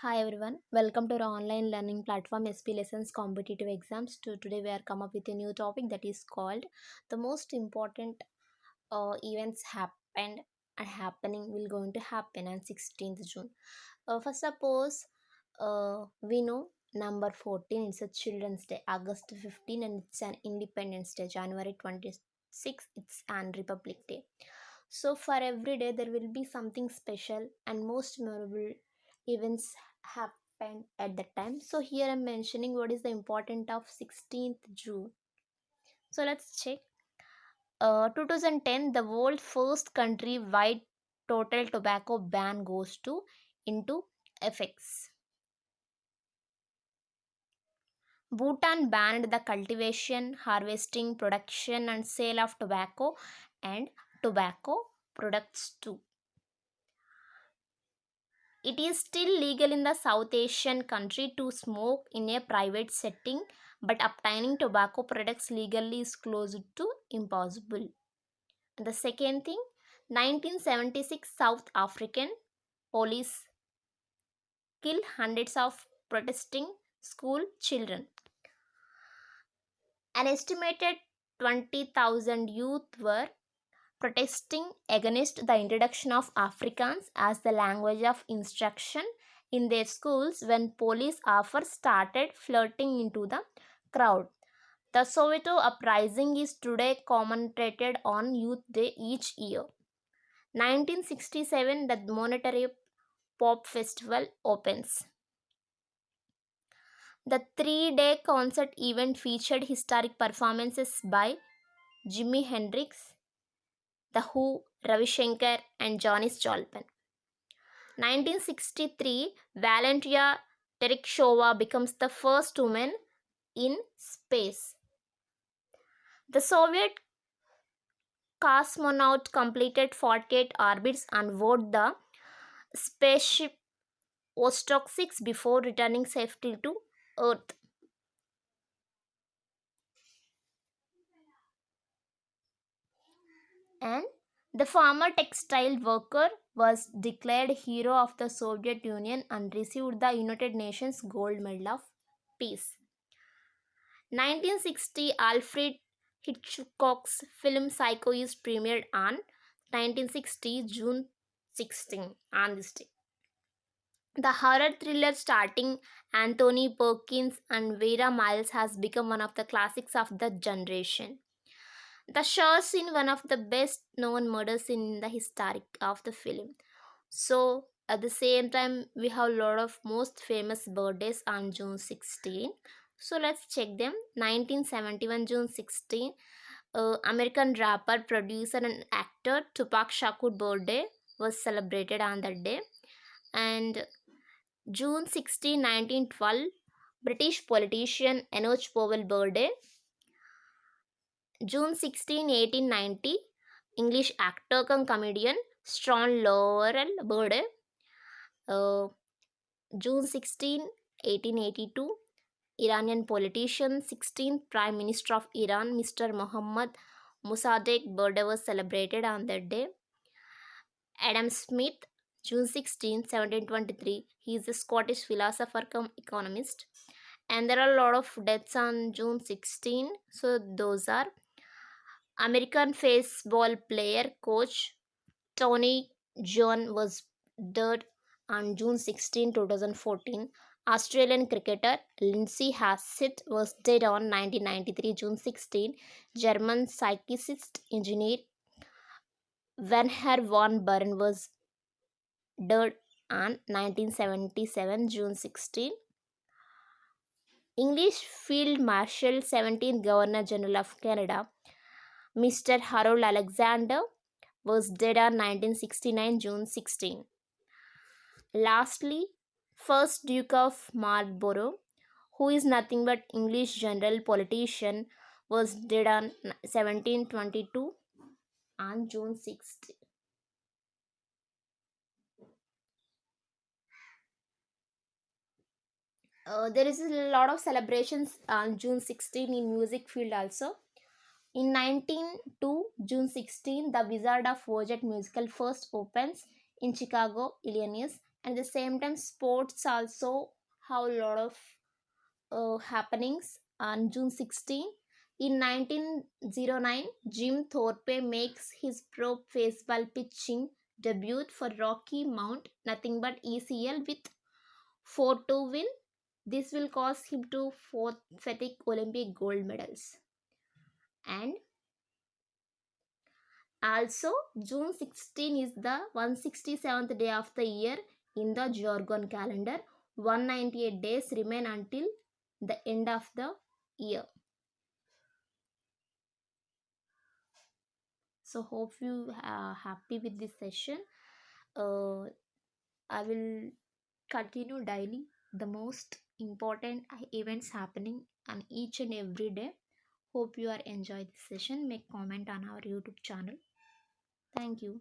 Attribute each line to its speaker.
Speaker 1: Hi everyone, welcome to our online learning platform SP Lessons Competitive Exams. Today we are come up with a new topic that is called the most important events happened and happening will going to happen on 16th June. First suppose we know number 14 it's a Children's Day, August 15 and it's an Independence Day, January 26 it's an Republic Day. So for every day there will be something special and most memorable events happened at that time. So here I'm mentioning what is the importance of 16th June. So let's check. 2010, the world's first country-wide total tobacco ban goes to into effects. Bhutan banned the cultivation, harvesting, production, and sale of tobacco and tobacco products too. It is still legal in the South Asian country to smoke in a private setting, but obtaining tobacco products legally is close to impossible. The second thing, 1976 South African police kill hundreds of protesting school children. An estimated 20,000 youth were protesting against the introduction of Afrikaans as the language of instruction in their schools when police officers started flirting into the crowd. The Soweto uprising is today commemorated on Youth Day each year. 1967 the Monterey Pop Festival opens. The 3-day concert event featured historic performances by Jimi Hendrix, The Who, Ravi Shankar, and Janis Joplin. 1963, Valentina Tereshkova becomes the first woman in space. The Soviet cosmonaut completed 48 orbits on board the spaceship Vostok 6 before returning safely to Earth. And the former textile worker was declared hero of the Soviet Union and received the United Nations Gold Medal of Peace. 1960 Alfred Hitchcock's film Psycho is premiered on 1960 June 16 on this day. The horror thriller starring Anthony Perkins and Vera Miles has become one of the classics of the generation. The show scene one of the best known murder scene in the history of the film. So at the same time we have a lot of most famous birthdays on June 16. So let's check them. 1971 June 16, American rapper, producer and actor Tupac Shakur birthday was celebrated on that day. And June 16, 1912, British politician Enoch Powell birthday. June 16, 1890, English actor cum comedian Sean Laurel birthday. Uh, June 16, 1882, Iranian politician, 16th Prime Minister of Iran, Mr. Mohammad Mossadegh birthday was celebrated on that day. Adam Smith, June 16, 1723, he is a Scottish philosopher cum economist. And there are a lot of deaths on June 16. So those are American baseball player coach Tony John was dead on June 16, 2014. Australian cricketer Lindsay Hassett was dead on 1993 June 16. German psychicist engineer Wernher von Braun was dead on 1977 June 16. English Field Marshal 17th Governor General of Canada Mr. Harold Alexander was dead on 1969 June 16. Lastly, first Duke of Marlborough, who is nothing but English general politician, was dead on 1722 on June 6th. There is a lot of celebrations on June 16 in music field also. In 1902, June 16, the Wizard of Oz musical first opens in Chicago, Illinois, And at the same time, sports also have a lot of happenings on June 16. In 1909, Jim Thorpe makes his pro baseball pitching debut for Rocky Mount, nothing but ECL with 4-2 win. This will cause him to forfeit Olympic gold medals. And also, June 16 is the 167th day of the year in the Georgian calendar. 198 days remain until the end of the year. So, hope you are happy with this session. Uh, I will continue daily the most important events happening on each and every day. Hope you are enjoy this session. Make comment on our YouTube channel. Thank you.